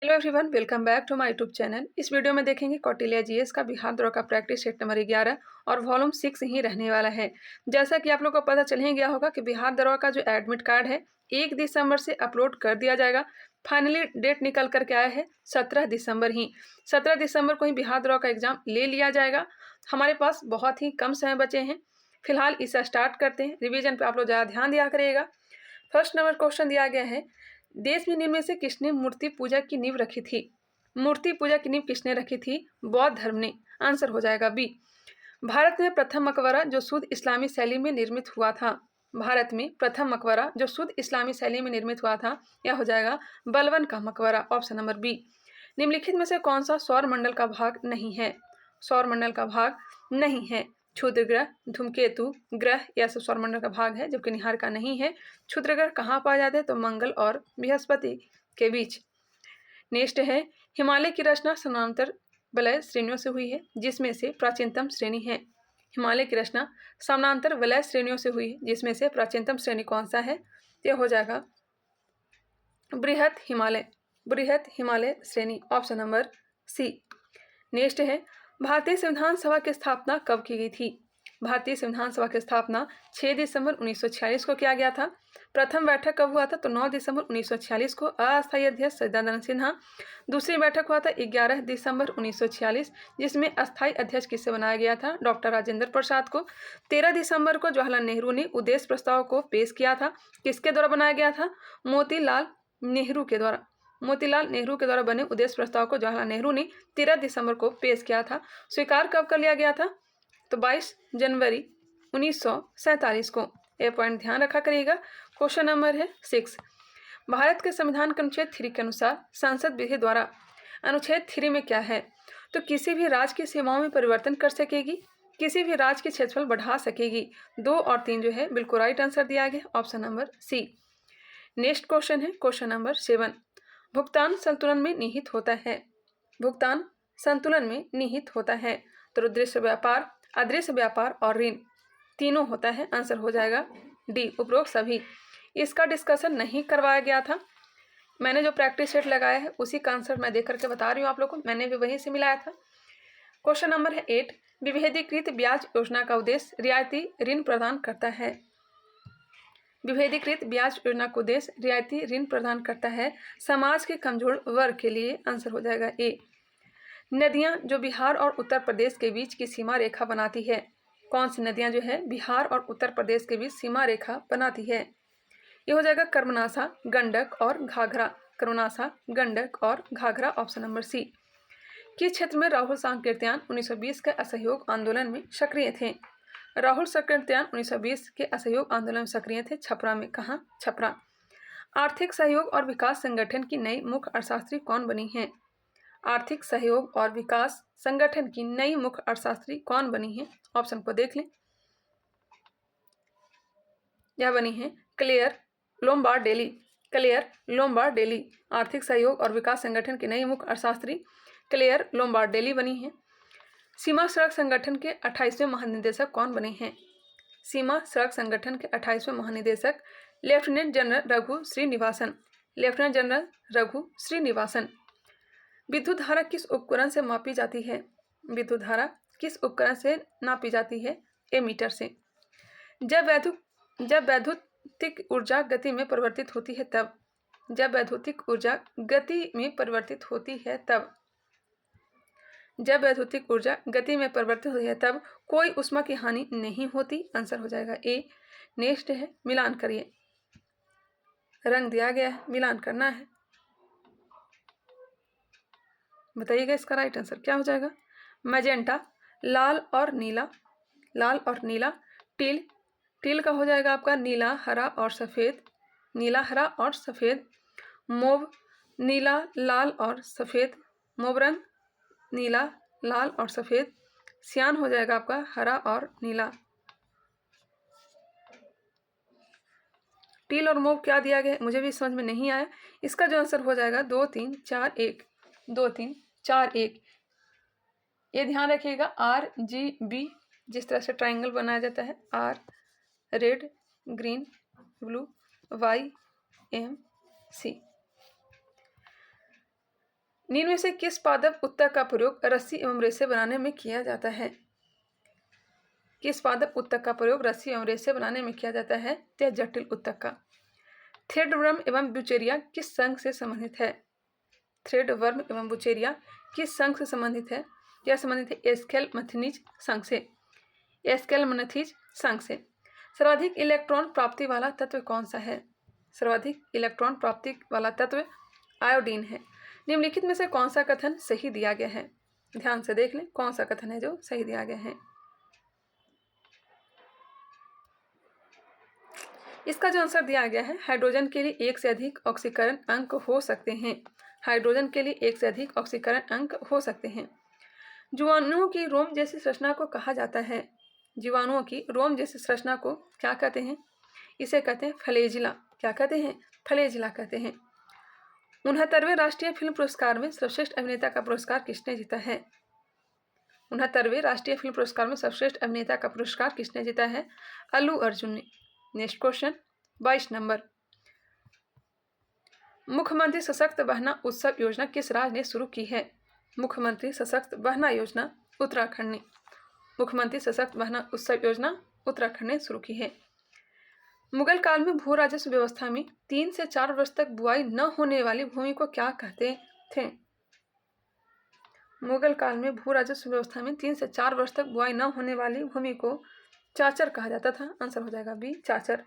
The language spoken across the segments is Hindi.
Hello everyone, welcome back to my YouTube channel. इस वीडियो में देखेंगे कौटिल्य जीएस का बिहार दौरा का प्रैक्टिस सेट नंबर 11 और वॉल्यूम 6 ही रहने वाला है। जैसा कि आप लोग को पता चल ही गया होगा कि बिहार दौरा का जो एडमिट कार्ड है 1 दिसंबर से अपलोड कर दिया जाएगा। फाइनली डेट निकल करके आया है 17 दिसंबर ही। 17 दिसंबर को ही बिहार दौरा का एग्जाम ले लिया जाएगा। हमारे पास बहुत ही कम समय बचे हैं। फिलहाल इसे स्टार्ट करते हैं। रिविजन पर आप लोग ज़्यादा ध्यान दिया करिएगा। फर्स्ट नंबर क्वेश्चन दिया गया है, देश में निम्न में से किसने मूर्ति पूजा की नींव रखी थी? मूर्ति पूजा की नींव किसने रखी थी? बौद्ध धर्म ने। आंसर हो जाएगा बी। भारत में प्रथम मकबरा जो शुद्ध इस्लामी शैली में निर्मित हुआ था। भारत में प्रथम मकबरा जो शुद्ध इस्लामी शैली में निर्मित हुआ था, यह हो जाएगा बलवन का मकबरा। Option number B. निम्नलिखित में से कौन सा सौर मंडल का भाग नहीं है? सौर मंडल का भाग नहीं है। क्षुद्र ग्रह, धूमकेतु ग्रह यह सब सौरमंडल का भाग है, जबकि निहारिका नहीं है। क्षुद्र ग्रह कहाँ पाए जाते हैं? तो मंगल और बृहस्पति के बीच। नेक्स्ट है, हिमालय की रचना समानांतर वलय श्रेणियों से हुई है, जिसमें से प्राचीनतम श्रेणी है। हिमालय की रचना समानांतर वलय श्रेणियों से हुई है, जिसमें से प्राचीनतम श्रेणी कौन सा है? यह हो जाएगा बृहत हिमालय। बृहत हिमालय श्रेणी। Option number C. नेक्स्ट है, भारतीय संविधान सभा की स्थापना कब की गई थी? भारतीय संविधान सभा की स्थापना 6 दिसंबर 1946 को किया गया था। प्रथम बैठक कब हुआ था? तो 9 दिसंबर 1946 को अस्थायी अध्यक्ष सच्चिदानंद सिन्हा। दूसरी बैठक हुआ था 11 दिसंबर 1946, जिसमें अस्थायी अध्यक्ष किसे बनाया गया था? डॉक्टर राजेंद्र प्रसाद को। 13 दिसंबर को जवाहरलाल नेहरू ने उद्देश्य प्रस्ताव को पेश किया था। किसके द्वारा बनाया गया था? मोतीलाल नेहरू के द्वारा। मोतीलाल नेहरू के द्वारा बने उद्देश्य प्रस्ताव को जवाहरलाल नेहरू ने 13 दिसंबर को पेश किया था। स्वीकार कब कर लिया गया था? तो 22 जनवरी 1947 को। यह पॉइंट ध्यान रखा करिएगा। क्वेश्चन नंबर है 6। भारत के संविधान के अनुच्छेद 3 के अनुसार संसद विधि द्वारा अनुच्छेद 3 में क्या है? तो किसी भी राज्य की सीमाओं में परिवर्तन कर सकेगी, किसी भी राज्य के क्षेत्रफल बढ़ा सकेगी। 2 और 3 जो है बिल्कुल राइट आंसर दिया गया। Option number C. Next question है क्वेश्चन नंबर 7। भुगतान संतुलन में निहित होता है। भुगतान संतुलन में निहित होता है। तो दृश्य व्यापार, अदृश्य व्यापार और ऋण तीनों होता है। आंसर हो जाएगा डी, उपरोक्त सभी। इसका डिस्कशन नहीं करवाया गया था। मैंने जो प्रैक्टिस सेट लगाया है उसी का आंसर मैं देख करके बता रही हूँ आप लोग को। मैंने भी वहीं से मिलाया था। क्वेश्चन नंबर है 8। विभेदीकृत ब्याज योजना का उद्देश्य रियायती ऋण प्रदान करता है। विभेदीकृत ब्याज योजना को उद्देश्य रियायती ऋण प्रदान करता है समाज के कमजोर वर्ग के लिए। आंसर हो जाएगा ए। नदियां जो बिहार और उत्तर प्रदेश के बीच की सीमा रेखा बनाती है। कौन सी नदियां जो है बिहार और उत्तर प्रदेश के बीच सीमा रेखा बनाती है? ये हो जाएगा कर्मनासा, गंडक और घाघरा। कर्मनासा, गंडक और घाघरा। ऑप्शन नंबर सी। किस क्षेत्र में राहुल सांकृत्यायन 1920 के असहयोग आंदोलन में सक्रिय थे? राहुल सांकृत्यायन 1920 के असहयोग आंदोलन में सक्रिय थे। छपरा में। कहाँ? छपरा। आर्थिक सहयोग और विकास संगठन की नई मुख्य अर्थशास्त्री कौन बनी है? आर्थिक सहयोग और विकास संगठन की नई मुख्य अर्थशास्त्री कौन बनी है? ऑप्शन को देख लें। यह बनी है क्लेयर लोम्बार्डेली। क्लेयर लोम्बार्डेली। आर्थिक सहयोग और विकास संगठन की नई मुख्य अर्थशास्त्री क्लेयर लोम्बार्डेली बनी है। सीमा सड़क संगठन के 28वें महानिदेशक कौन बने हैं? सीमा सड़क संगठन के 28वें महानिदेशक lieutenant general Raghu Srinivasan. Lieutenant general Raghu Srinivasan. विद्युत धारा किस उपकरण से मापी जाती है? विद्युत धारा किस उपकरण से नापी जाती है? एमीटर से। जब वैद्युतिक ऊर्जा गति में परिवर्तित होती है तब। जब वैद्युतिक ऊर्जा गति में परिवर्तित होती है तब। जब वैद्युतिक ऊर्जा गति में परिवर्तित होती है तब कोई ऊष्मा की हानि नहीं होती। आंसर हो जाएगा ए। नेक्स्ट है, मिलान करिए। रंग दिया गया है, मिलान करना है। बताइएगा इसका राइट आंसर क्या हो जाएगा। मैजेंटा, लाल और नीला। लाल और नीला। टील, टील का हो जाएगा आपका नीला, हरा और सफ़ेद। नीला, हरा और सफ़ेद। मोव, नीला, लाल और सफ़ेद। मोव रंग, नीला, लाल और सफ़ेद। सियान हो जाएगा आपका हरा और नीला। टील और मोव क्या दिया गया मुझे भी समझ में नहीं आया। इसका जो आंसर हो जाएगा 2 3 4 1। 2 3 4 1। ये ध्यान रखिएगा। RGB जिस तरह से ट्राइंगल बनाया जाता है, R red, green, blue, YMC। निम्न में से किस पादप उत्तक का प्रयोग रस्सी एवं रेसे बनाने में किया जाता है? किस पादप उत्तक का प्रयोग रस्सी एवं रेसे बनाने में किया जाता है? यह जटिल उत्तक का। थ्रेडवर्म एवं ब्यूचेरिया किस संघ से संबंधित है? थ्रेडवर्म एवं ब्यूचेरिया किस संघ से संबंधित है? यह संबंधित है एस्केलमथिनीज संघ से। एस्केलमथिनीज संघ से। सर्वाधिक इलेक्ट्रॉन प्राप्ति वाला तत्व कौन सा है? सर्वाधिक इलेक्ट्रॉन प्राप्ति वाला तत्व आयोडीन है। निम्नलिखित में से कौन सा कथन सही दिया गया है? ध्यान से देख लें कौन सा कथन है जो सही दिया गया है। इसका जो आंसर दिया गया है, हाइड्रोजन के लिए एक से अधिक ऑक्सीकरण अंक हो सकते हैं। हाइड्रोजन के लिए एक से अधिक ऑक्सीकरण अंक हो सकते हैं। जीवाणुओं की रोम जैसी संरचना को कहा जाता है। जीवाणुओं की रोम जैसी संरचना को क्या कहते हैं? इसे कहते हैं फ्लैजिला। क्या कहते हैं? फ्लैजिला कहते हैं। 69वें राष्ट्रीय फिल्म पुरस्कार में सर्वश्रेष्ठ अभिनेता का पुरस्कार किसने जीता है? 69वें राष्ट्रीय फिल्म पुरस्कार में सर्वश्रेष्ठ अभिनेता का पुरस्कार किसने जीता है? अल्लू अर्जुन ने। Next question 22 number. मुख्यमंत्री सशक्त बहना उत्सव योजना किस राज्य ने शुरू की है? मुख्यमंत्री सशक्त बहना योजना उत्तराखंड ने। मुख्यमंत्री सशक्त बहना उत्सव योजना उत्तराखंड ने शुरू की है। मुगल काल में भू राजस्व व्यवस्था में 3 से 4 वर्ष तक बुआई न होने वाली भूमि को क्या कहते थे? मुगल काल में भू राजस्व व्यवस्था में 3 से 4 वर्ष तक बुआई न होने वाली भूमि को चाचर कहा जाता था। आंसर हो जाएगा बी, चाचर।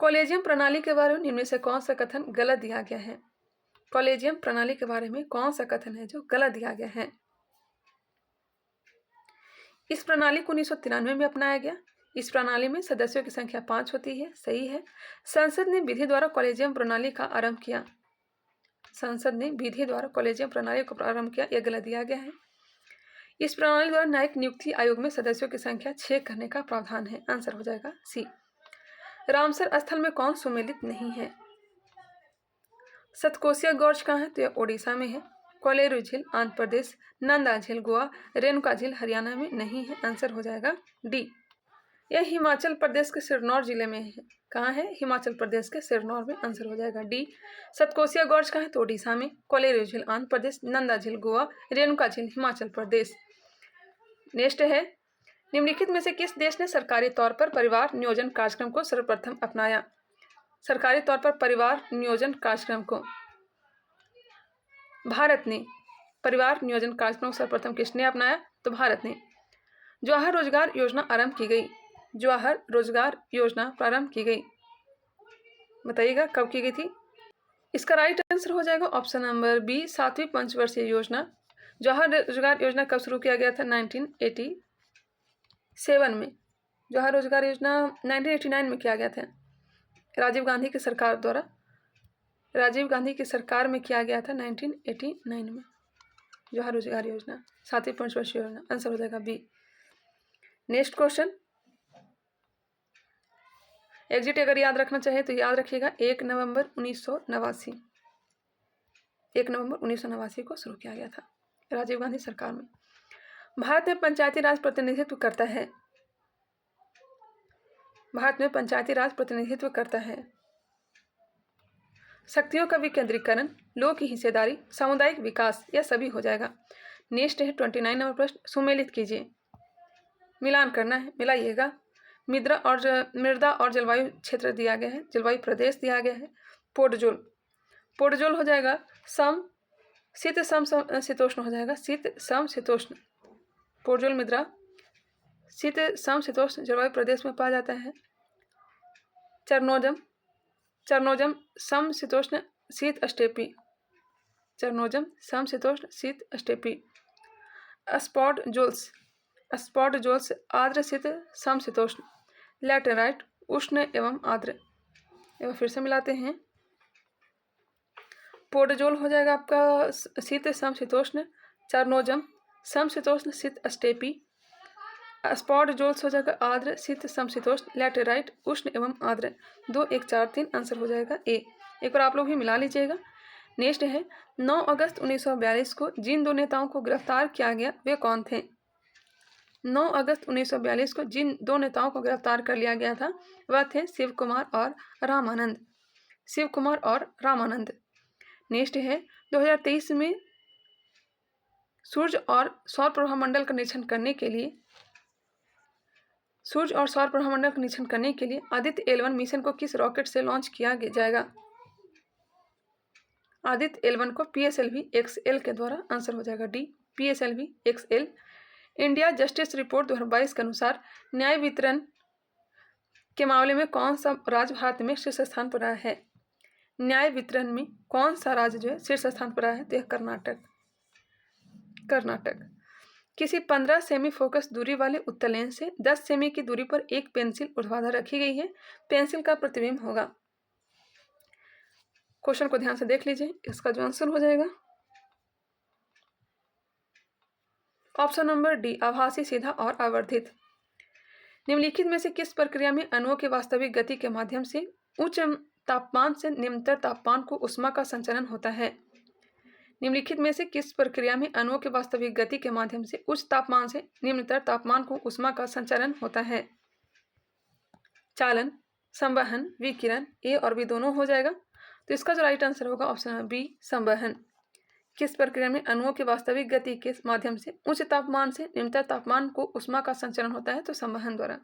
कॉलेजियम प्रणाली के बारे में निम्न में से कौन सा कथन गलत दिया गया है? कॉलेजियम प्रणाली के बारे में कौन सा कथन है जो गलत दिया गया है? इस प्रणाली को 1993 में अपनाया गया। इस प्रणाली में सदस्यों की संख्या 5 होती है। सही है। संसद ने विधि द्वारा कॉलेजियम प्रणाली का आरंभ किया। संसद ने विधि द्वारा कॉलेजियम प्रणाली को प्रारंभ किया, यह गलत दिया गया है। इस प्रणाली द्वारा न्यायिक नियुक्ति आयोग में सदस्यों की संख्या 6 करने का प्रावधान है। आंसर हो जाएगा सी। रामसर स्थल में कौन सुमेलित नहीं है? सतकोसिया गॉर्ज कहाँ है? तो यह ओडिशा में है। कोलेरू झील आंध्र प्रदेश, नंदा झील गोवा, रेणुका झील हरियाणा में नहीं है। आंसर हो जाएगा डी। यह हिमाचल प्रदेश के सिरनौर जिले में है। कहाँ है? हिमाचल प्रदेश के सिरनौर में। आंसर हो जाएगा डी। सतकोसिया गॉर्ज कहाँ है? तो ओडिशा में। कोलेरू झील आंध्र प्रदेश, नंदा झील गोवा, रेणुका झील हिमाचल प्रदेश। नेक्स्ट है, निम्नलिखित में से किस देश ने सरकारी तौर पर परिवार नियोजन कार्यक्रम को सर्वप्रथम अपनाया? सरकारी तौर पर परिवार नियोजन कार्यक्रम को भारत ने। परिवार नियोजन कार्यक्रम को सर्वप्रथम किसने अपनाया? तो भारत ने। जवाहर रोजगार योजना आरंभ की गई। जवाहर रोजगार योजना प्रारंभ की गई, बताइएगा कब की गई थी? इसका राइट आंसर हो जाएगा ऑप्शन नंबर बी, 7वीं पंचवर्षीय योजना। जवाहर रोजगार योजना कब शुरू किया गया था? 1987 में। जवाहर रोजगार योजना 1989 में किया गया था, राजीव गांधी की सरकार द्वारा। राजीव गांधी की सरकार में किया गया था 1989 में जवाहर रोजगार योजना, 7वीं पंचवर्षीय योजना। आंसर हो जाएगा बी। नेक्स्ट क्वेश्चन, एग्जिट अगर याद रखना चाहे तो याद रखिएगा 1 नवंबर 1989। 1 नवंबर 1989 को शुरू किया गया था राजीव गांधी सरकार में। भारत में पंचायती राज प्रतिनिधित्व करता है। भारत में पंचायती राज प्रतिनिधित्व करता है शक्तियों का विकेंद्रीकरण, लोक की हिस्सेदारी, सामुदायिक विकास, यह सभी हो जाएगा। नेक्स्ट है 29 नंबर प्रश्न, सुमेलित कीजिए। मिलान करना है, मिलाइएगा। मृदा और जलवायु क्षेत्र दिया गया है, जलवायु प्रदेश दिया गया है। पोर्टजोल, पोर्टजोल हो जाएगा सम शीत सम शीतोष्ण हो जाएगा, शीत सम शीतोष्ण। पोर्टजोल मृदा शीत सम शीतोष्ण जलवायु प्रदेश में पाया जाता है। चरनोजम, चरनोजम सम शीतोष्ण शीत स्टेपी। चरनोजम सम शीतोष्ण शीत स्टेपी। स्पॉटजोल्स, स्पॉटजोल्स आर्द्र शीत सम शीतोष्ण। लैटेराइट उष्ण एवं आर्द्र। एवं फिर से मिलाते हैं, पोर्टजोल हो जाएगा आपका शीत सम शीतोष्ण, चरनोजम सम शीतोष्ण शीत स्टेपी, स्पॉटजोल्स हो जाएगा आर्द्र शीत सम शीतोष्ण, लैटेराइट उष्ण एवं आर्द्र। 2 1 4 3 आंसर हो जाएगा ए। एक बार आप लोग भी मिला लीजिएगा। नेक्स्ट है, 9 अगस्त 1942 को जिन 2 नेताओं को गिरफ्तार किया गया वे कौन थे? 9 अगस्त 1942 को जिन 2 नेताओं को गिरफ्तार कर लिया गया था वह थे शिव कुमार और रामानंद। शिव कुमार और रामानंद। नेक्स्ट है 2023 में सूर्य और सौर प्रभामंडल का निरीक्षण करने के लिए आदित्य L1 मिशन को किस रॉकेट से लॉन्च किया जाएगा? आदित्य L1 को PSLV XL के द्वारा। आंसर हो जाएगा D, PSLV XL। India justice report 2022 के अनुसार न्याय वितरण के मामले में कौन सा राज्य भारत में शीर्ष स्थान पर रहा है? न्याय वितरण में कौन सा राज्य जो है शीर्ष स्थान पर रहा है? तो यह कर्नाटक। किसी 15 सेमी फोकस दूरी वाले उत्तल से 10 सेमी की दूरी पर एक पेंसिल ऊर्ध्वाधर रखी गई है। पेंसिल का प्रतिबिंब होगा। क्वेश्चन को ध्यान से देख लीजिए, इसका जो आंसर हो जाएगा ऑप्शन नंबर डी, आभासी, सीधा और आवर्धित। निम्नलिखित में से किस प्रक्रिया में अणुओं की वास्तविक गति के माध्यम से उच्च तापमान से निम्नतर तापमान को ऊष्मा का संचरण होता है? निम्नलिखित में से किस प्रक्रिया में अणुओं की वास्तविक गति के माध्यम से उच्च तापमान से निम्नतर तापमान को ऊष्मा का संचरण होता है? चालन, संवहन, विकिरण। ए और बी दोनों हो जाएगा। तो इसका जो राइट आंसर होगा ऑप्शन बी, संवहन। किस प्रक्रिया में अणुओं की वास्तविक गति के माध्यम से उच्च तापमान से निम्नतर तापमान को ऊष्मा का संचरण होता है? तो संवहन द्वारा।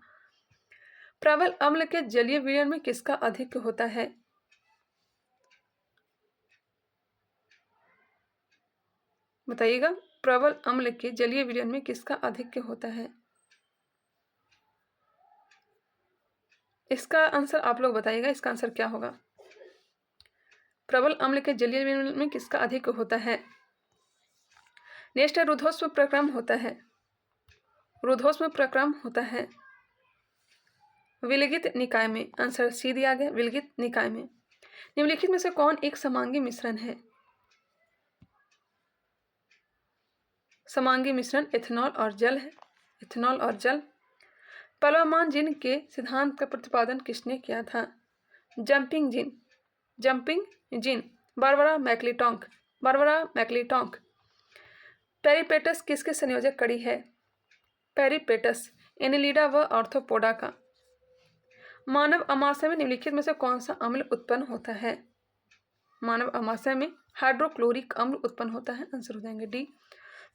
प्रबल अम्ल के जलीय विलयन में किसका अधिक होता है? बताइएगा, प्रबल अम्ल के जलीय विलयन में किसका अधिक होता है? इसका आंसर आप लोग बताइएगा, इसका आंसर क्या होगा? प्रबल अम्ल के जलीय विलयन में किसका अधिक होता है? नेक्स्ट है रुद्धोष्म प्रक्रम होता है। रुद्धोष्म प्रक्रम होता है विलगित निकाय में। आंसर सी दिया गया, विलगित निकाय में। निम्नलिखित में से कौन एक समांगी मिश्रण है? समांगी मिश्रण एथेनॉल और जल है। एथेनॉल और जल। प्लवमान जिन के सिद्धांत का प्रतिपादन किसने किया था? जंपिंग जिन। बारबरा मैक्लीटॉन्क। पेरिपेटस किसके संयोजक कड़ी है? पेरिपेटस एनिलिडा व आर्थ्रोपोडा का। मानव अमाशय में निम्नलिखित में से कौन सा अम्ल उत्पन्न होता है? मानव अमाशय में हाइड्रोक्लोरिक अम्ल उत्पन्न होता है। आंसर हो जाएंगे डी।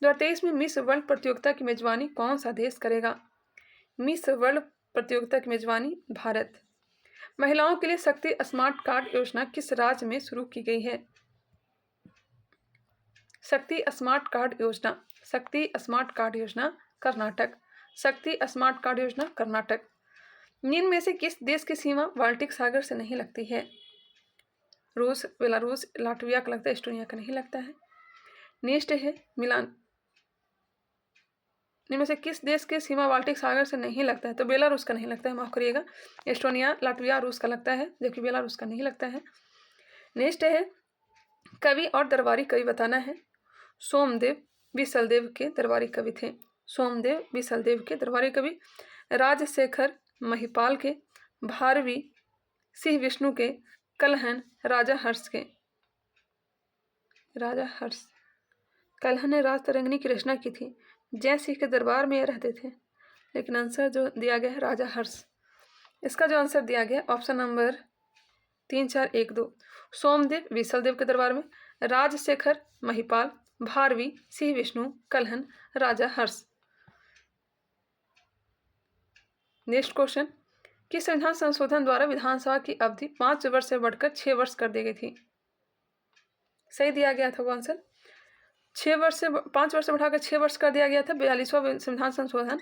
2023 में मिस वर्ल्ड प्रतियोगिता की मेजबानी कौन सा देश करेगा? मिस वर्ल्ड प्रतियोगिता की मेजबानी भारत। महिलाओं के लिए शक्ति स्मार्ट कार्ड योजना किस राज्य में शुरू की गई है? शक्ति स्मार्ट कार्ड योजना कर्नाटक। शक्ति स्मार्ट कार्ड योजना कर्नाटक। निम्न में से किस देश की सीमा बाल्टिक सागर से नहीं लगती है? रूस, बेलारूस, लाटविया का लगता है, एस्टोनिया का नहीं लगता है। नेक्स्ट है मिलान। इनमें से किस देश के सीमा बाल्टिक सागर से नहीं लगता है? तो बेलारूस का नहीं लगता है, माफ करिएगा। एस्टोनिया, लाटविया, रूस का लगता है, जबकि बेलारूस का नहीं लगता है। नेक्स्ट है कवि और दरबारी कवि बताना है। सोमदेव विसलदेव के दरबारी कवि थे। सोमदेव विसलदेव के दरबारी कवि। राजशेखर महिपाल के, भारवी सिंह विष्णु के, कलहन राजा हर्ष के। राजा हर्ष। कलहन ने राज तरंगिणी की रचना की थी। जय सिंह के दरबार में रहते थे, लेकिन आंसर जो दिया गया है राजा हर्ष। इसका जो आंसर दिया गया ऑप्शन नंबर 3, 4, 1, 2। सोमदेव विसलदेव के दरबार में, राजशेखर महिपाल, भारवी सिंह विष्णु, कलहन राजा हर्ष। नेक्स्ट क्वेश्चन, किस संविधान संशोधन द्वारा विधानसभा की अवधि 5 वर्ष से बढ़कर 6 वर्ष कर दी गई थी? सही दिया गया था वो आंसर। 5 वर्ष से बढ़ाकर 6 वर्ष कर दिया गया था 42वां संविधान संशोधन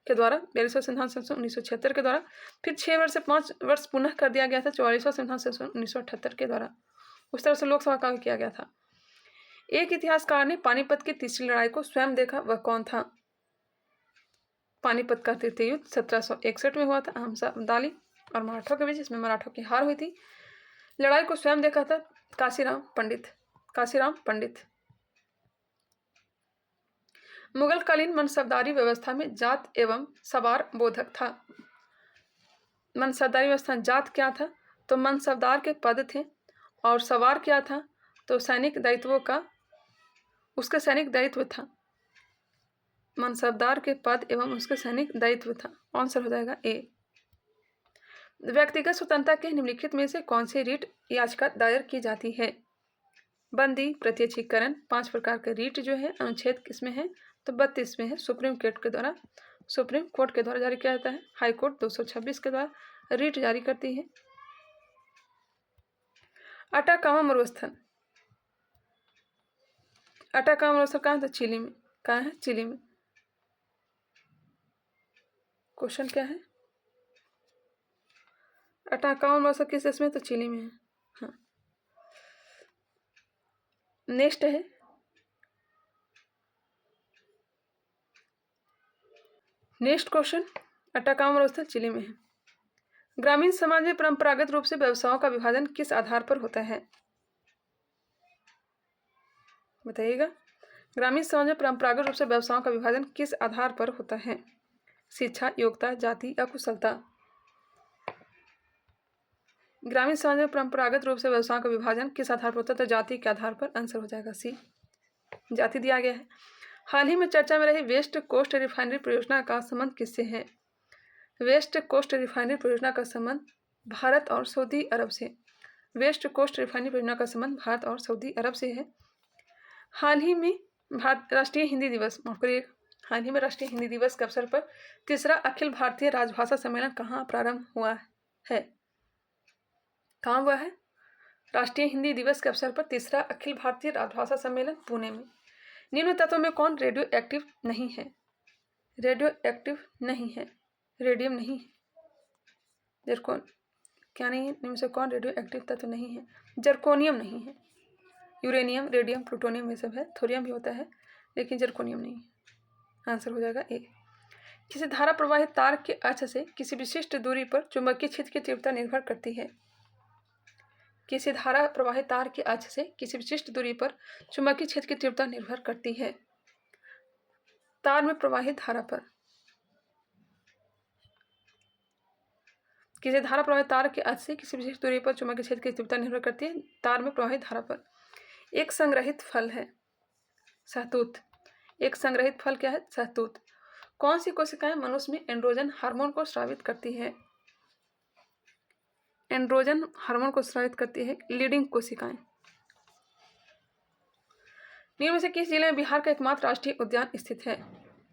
के द्वारा, 42वां संविधान संशोधन 1976 के द्वारा। फिर 6 वर्ष से 5 वर्ष पुनः कर दिया गया था 44वां संविधान संशोधन 1978 के द्वारा। उस तरह से लोकसभा का किया गया था। एक इतिहासकार ने पानीपत की तीसरी लड़ाई को स्वयं देखा, वह कौन था? पानीपत का तृतीय युद्ध 1761 में हुआ था अहमसा अब्दाली और मराठों के बीच, जिसमें मराठों की हार हुई थी। लड़ाई को स्वयं देखा था काशीराम पंडित। मुगलकालीन मनसबदारी व्यवस्था में जात एवं सवार बोधक था। मनसबदारी व्यवस्था जात क्या था? तो मनसबदार के पद थे, और सवार क्या था? तो सैनिक दायित्वों का उसके सैनिक दायित्व था। मनसबदार के पद एवं उसके सैनिक दायित्व था। आंसर हो जाएगा ए। व्यक्तिगत स्वतंत्रता के निम्नलिखित में से कौन सी रिट याचिका दायर की जाती है? बंदी, प्रत्यक्षीकरण, 5 प्रकार के रीट जो है अनुच्छेद किसमें है, तो 32 में है। सुप्रीम कोर्ट के द्वारा जारी किया जाता है। हाई कोर्ट 226 के द्वारा रीट जारी करती है। अटाकामा मरुस्थल, अटाकामा मरुस्थल कहाँ है, तो चिली में। कहाँ है, चिली में। क्वेश्चन क्या है, अटाकामा मरुस्थल किस देश में, तो चिली में है। हाँ, नेक्स्ट है नेक्स्ट क्वेश्चन, अटाकामा मरुस्थल चिली में है। ग्रामीण समाज में परंपरागत रूप से व्यवसायों का विभाजन किस आधार पर होता है, बताइएगा। ग्रामीण समाज में परंपरागत रूप से व्यवसायों का विभाजन किस आधार पर होता है, शिक्षा, योग्यता, जाति या कुशलता। ग्रामीण समाज में परंपरागत रूप से व्यवसायों का विभाजन किस आधार पर होता है, तो जाति के आधार पर। आंसर हो जाएगा सी, जाति दिया गया है। हाल ही में चर्चा में रही वेस्ट कोस्ट रिफाइनरी परियोजना का संबंध किससे है, वेस्ट कोस्ट रिफाइनरी परियोजना का संबंध भारत और सऊदी अरब से। वेस्ट कोस्ट रिफाइनरी परियोजना का संबंध भारत और सऊदी अरब से है। हाल ही में राष्ट्रीय हिंदी दिवस, माफ करिएगा, हाल ही में राष्ट्रीय हिंदी दिवस के अवसर पर तीसरा अखिल भारतीय राजभाषा सम्मेलन कहाँ प्रारंभ हुआ है, कहाँ हुआ है, राष्ट्रीय हिंदी दिवस के अवसर पर तीसरा अखिल भारतीय राजभाषा सम्मेलन पुणे में। निम्न तत्वों में कौन रेडियो एक्टिव नहीं है, रेडियो एक्टिव नहीं है, रेडियम नहीं है, जर्कोन क्या नहीं है, निम्न से कौन रेडियो एक्टिव तत्व नहीं है, जर्कोनियम नहीं है। यूरेनियम, रेडियम, प्लूटोनियम ये सब है, थोरियम भी होता है लेकिन जर्कोनियम नहीं है। आंसर हो जाएगा ए। किसी धारा प्रवाहित तार के अक्ष से किसी विशिष्ट दूरी पर चुंबकीय क्षेत्र की तीव्रता निर्भर करती है, किसी धारा प्रवाहित तार के अक्ष से किसी विशिष्ट दूरी पर चुंबकीय क्षेत्र की तीव्रता निर्भर करती है। तार में प्रवाहित धारा पर, किसी धारा प्रवाहित तार के अक्ष से किसी विशिष्ट दूरी पर चुंबकीय क्षेत्र की तीव्रता निर्भर करती है तार में प्रवाहित धारा पर। एक संग्रहित फल है सहतूत, एक संग्रहित फल क्या है, सहतूत। कौन सी कोशिकाएं मनुष्य में एंड्रोजन हार्मोन को स्रावित करती है, एंड्रोजन हार्मोन को स्रावित करती है लीडिंग कोशिकाएं। निम्न में से किस जिले में बिहार का एकमात्र राष्ट्रीय उद्यान स्थित है,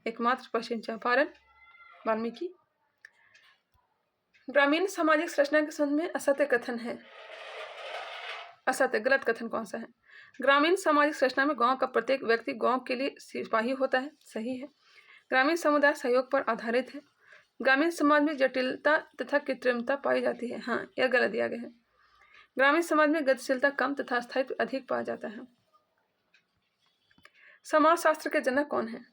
एकमात्र पश्चिम चंपारण, वाल्मीकि। ग्रामीण सामाजिक संरचना के संबंध में असत्य कथन है, असत्य गलत कथन कौन सा है, ग्रामीण सामाजिक संरचना में गांव का प्रत्येक व्यक्ति गांव के लिए सिपाही होता है, सही है। ग्रामीण समुदाय सहयोग पर आधारित है। ग्रामीण समाज में जटिलता तथा कृत्रिमता पाई जाती है, हाँ यह गलत दिया गया है। ग्रामीण समाज में गतिशीलता कम तथा स्थायित्व अधिक पाया जाता है। समाजशास्त्र के जनक कौन है,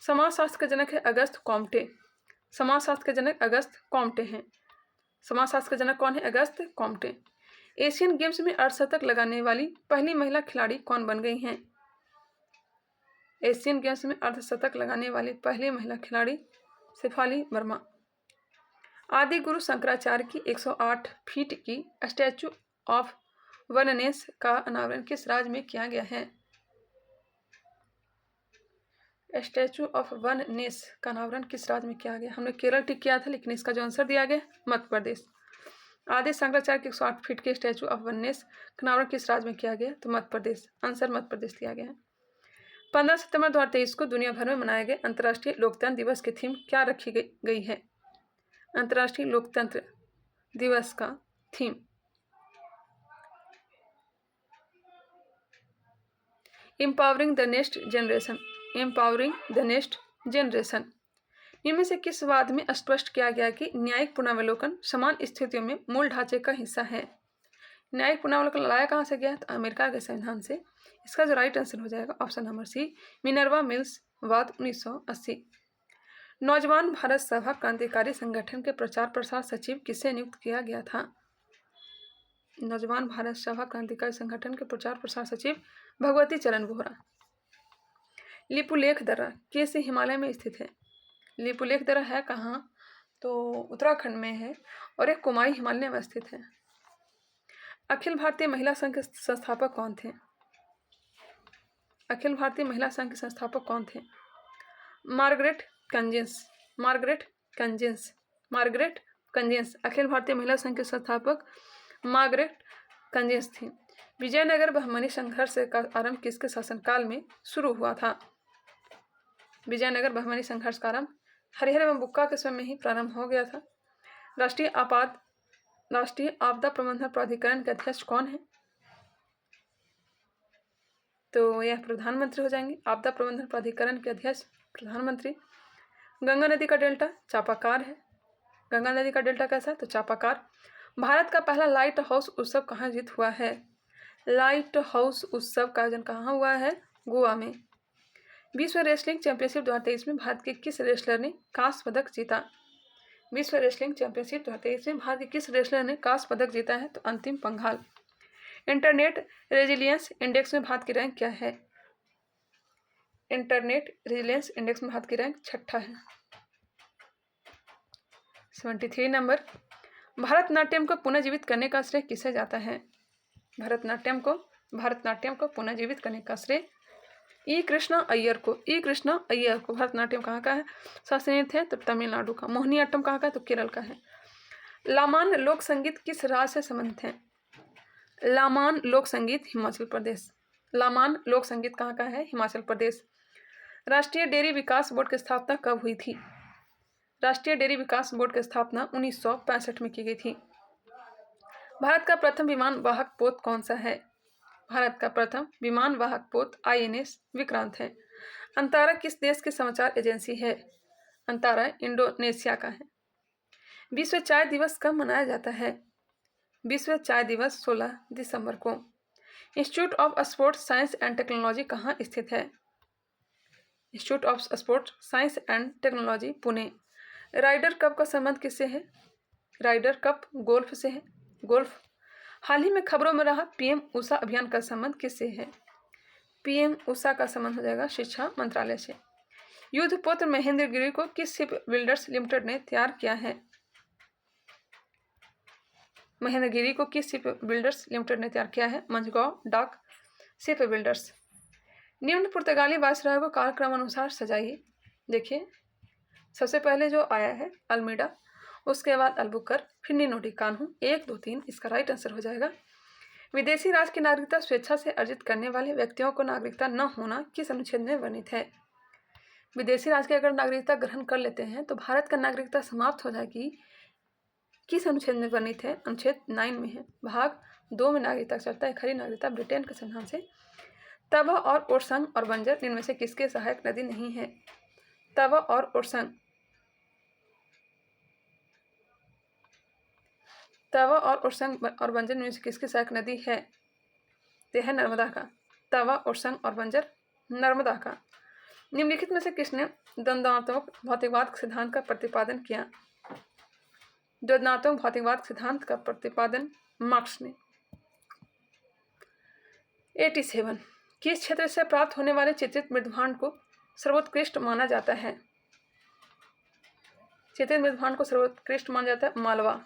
समाजशास्त्र के जनक है अगस्त कॉम्टे, समाजशास्त्र के जनक अगस्त कॉम्टे हैं। समाजशास्त्र के जनक कौन है, अगस्त कॉम्टे। एशियन गेम्स में अर्धशतक लगाने वाली पहली महिला खिलाड़ी कौन बन गई हैं, एशियन गेम्स में अर्धशतक लगाने वाली पहली महिला खिलाड़ी शेफाली वर्मा। आदि गुरु शंकराचार्य की 108 फीट की स्टैचू ऑफ वननेस का अनावरण किस राज्य में किया गया है, स्टैचू ऑफ वननेस का अनावरण किस राज्य में किया गया, हमने केरल टिक किया था लेकिन इसका जो आंसर दिया गया मध्य प्रदेश। आदि शंकराचार्य की 108 फीट के स्टैचू ऑफ वननेस का अनावरण किस राज्य में किया गया, तो मध्य प्रदेश। आंसर मध्य प्रदेश दिया गया है। 15 सितंबर 2023 को दुनिया भर में मनाए गए अंतर्राष्ट्रीय लोकतंत्र दिवस की थीम क्या रखी गई है, अंतर्राष्ट्रीय लोकतंत्र दिवस का theme empowering the next generation, empowering the next generation. इनमें से किस वाद में स्पष्ट किया गया कि न्यायिक पुनरावलोकन समान स्थितियों में मूल ढांचे का हिस्सा है, न्यायिक पुनरावलोकन लाया कहाँ से गया, तो अमेरिका के संविधान से। इसका जो राइट आंसर हो जाएगा option number C, Minerva Mills वाद 1980। नौजवान भारत सभा क्रांतिकारी संगठन के प्रचार प्रसार सचिव किसे नियुक्त किया गया था, नौजवान भारत सभा क्रांतिकारी संगठन के प्रचार प्रसार सचिव भगवती चरण वोहरा। लिपुलेख दर्रा किस हिमालय में स्थित है, लिपुलेख दर्रा है कहाँ, तो उत्तराखंड में है और एक कुमाई हिमालय में स्थित है। अखिल भारतीय महिला संघ के संस्थापक कौन थे, अखिल भारतीय महिला संघ के संस्थापक कौन थे, Margaret कंजिंस, Margaret कंजिंस, Margaret कंजिंस। Akhil Bharatiya महिला संघ के संस्थापक मार्गरेट कंजिंस थी। विजयनगर बहमनी संघर्ष का आरंभ किसके शासनकाल में शुरू हुआ था? विजयनगर बहमनी संघर्ष का आरंभ हरिहर एवं बुक्का के समय में ही प्रारंभ हो गया था। राष्ट्रीय आपदा प्रबंधन प्राधिकरण के अध्यक्ष कौन है? तो यह प्रधानमंत्री हो जाएंगे। आपदा प्रबंधन प्राधिकरण के अध्यक्ष प्रधानमंत्री। गंगा नदी का डेल्टा चापाकार है। गंगा नदी का डेल्टा कैसा है? तो चापाकार। भारत का पहला लाइट हाउस उत्सव कहाँ आयोजित हुआ है? लाइट हाउस उत्सव का आयोजन कहाँ हुआ है? गोवा में। विश्व रेसलिंग चैंपियनशिप 2023 में भारत के किस रेसलर ने कांस्य पदक जीता? विश्व रेसलिंग चैंपियनशिप 2023 में भारत के किस रेसलर ने कांस्य पदक जीता है? तो अंतिम पंघाल। इंटरनेट रेजिलियंस इंडेक्स में भारत की रैंक क्या है? इंटरनेट रेजिलियंस इंडेक्स में भारत की रैंक 6 है। 73 नंबर। भारतनाट्यम को पुनर्जीवित करने का श्रेय किसे जाता है? भारतनाट्यम को पुनर्जीवित करने का श्रेय ई कृष्णा अय्यर को भारतनाट्यम कहाँ का है? शास्त्रीय नृत्य है तो तमिलनाडु का। मोहिनीअट्टम कहाँ का है? तो केरल का है। लामान लोक संगीत किस राज्य से संबंधित है? लामान लोक संगीत हिमाचल प्रदेश। लामान लोक संगीत कहाँ का है? हिमाचल प्रदेश। राष्ट्रीय डेयरी विकास बोर्ड की स्थापना कब हुई थी? राष्ट्रीय डेयरी विकास बोर्ड की स्थापना 1965 में की गई थी। भारत का प्रथम विमान वाहक पोत कौन सा है? भारत का प्रथम विमान वाहक पोत INS विक्रांत है। अंतारा किस देश की समाचार एजेंसी है? अंतारा इंडोनेशिया का है। विश्व चाय दिवस कब मनाया जाता है? विश्व चाय दिवस 16 दिसंबर को। Institute of Sports Science and Technology कहाँ स्थित है? Institute of Sports Science and Technology Pune. Ryder Cup का संबंध किससे है? राइडर कप गोल्फ से है। गोल्फ। हाल ही में खबरों में रहा PM उषा अभियान का संबंध किससे है? PM उषा का संबंध हो जाएगा शिक्षा मंत्रालय से। युद्धपुत्र महेंद्रगिरी को किस शिप बिल्डर्स लिमिटेड ने तैयार किया है? महेंद्रगिरी को किस शिप बिल्डर्स लिमिटेड ने तैयार किया है? मंझगांव डाक शिप बिल्डर्स। निम्न पुर्तगाली वायसराय को कालक्रम अनुसार सजाइए। देखिए, सबसे पहले जो आया है अल्मीडा, उसके बाद अल्बुकर, फिर नीनो डी कान्हू। 1, 2, 3 इसका राइट आंसर हो जाएगा। विदेशी राज की नागरिकता स्वेच्छा से अर्जित करने वाले व्यक्तियों को नागरिकता न होना किस अनुच्छेद में वर्णित है? विदेशी राज की अगर नागरिकता ग्रहण कर लेते हैं तो भारत का नागरिकता समाप्त हो जाएगी। किस अनुच्छेद में वर्णित है? अनुच्छेद 9 में है। भाग 2 में नागरिकता चलता है। खरी नागरिकता ब्रिटेन के संविधान से। तवा और ओरसंग और बंजर इनमें से किसके सहायक नदी नहीं है? तवा और ओरसंग। तवा और ओरसंग और बंजर में से किसकी सहायक नदी है? यह है नर्मदा का। तवा, ओरसंग और बंजर नर्मदा का। निम्नलिखित में से किसने द्वंद्वात्मक भौतिकवाद सिद्धांत का प्रतिपादन किया? द्वंद्वात्मक भौतिकवाद सिद्धांत का प्रतिपादन मार्क्स ने। 87। किस क्षेत्र से प्राप्त होने वाले चित्रित मृदभांड को सर्वोत्कृष्ट माना जाता है? चित्रित मृदभांड को सर्वोत्कृष्ट माना जाता है मालवा।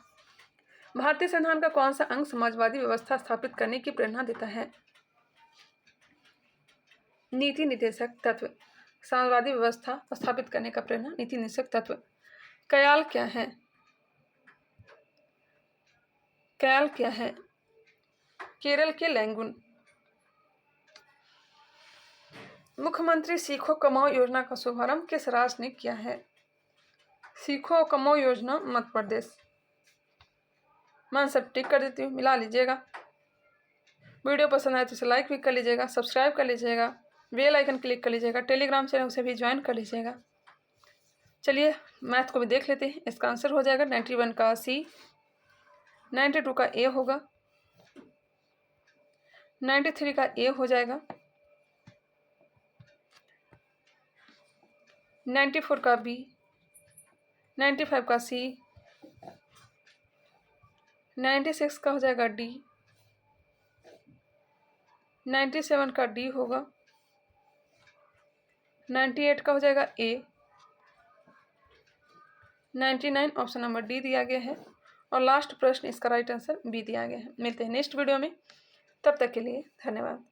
भारतीय संविधान का कौन सा अंग समाजवादी व्यवस्था स्थापित करने की प्रेरणा देता है? नीति निर्देशक तत्व। समाजवादी व्यवस्था स्थापित करने का प्रेरणा नीति निर्देशक तत्व। कयाल क्या है? कयाल क्या है? केरल के लैंगून। मुख्यमंत्री सीखो कमाओ योजना का शुभारंभ किस राज्य ने किया है? सीखो कमाओ योजना मध्य प्रदेश। मैं सब टिक कर देती हूँ, मिला लीजिएगा। वीडियो पसंद आए तो इसे लाइक भी कर लीजिएगा, सब्सक्राइब कर लीजिएगा, बेल आइकन क्लिक कर लीजिएगा, टेलीग्राम चैनल उसे भी ज्वाइन कर लीजिएगा। चलिए मैथ को भी देख लेते हैं। इसका आंसर हो जाएगा 91 का C, 92 का A होगा, 93 का A हो जाएगा, 94 का B, 95 का C, 96 का हो जाएगा D, 97 का D होगा, 98 का हो जाएगा A, 99 ऑप्शन नंबर D दिया गया है और लास्ट प्रश्न इसका राइट आंसर B दिया गया है। मिलते हैं नेक्स्ट वीडियो में, तब तक के लिए धन्यवाद।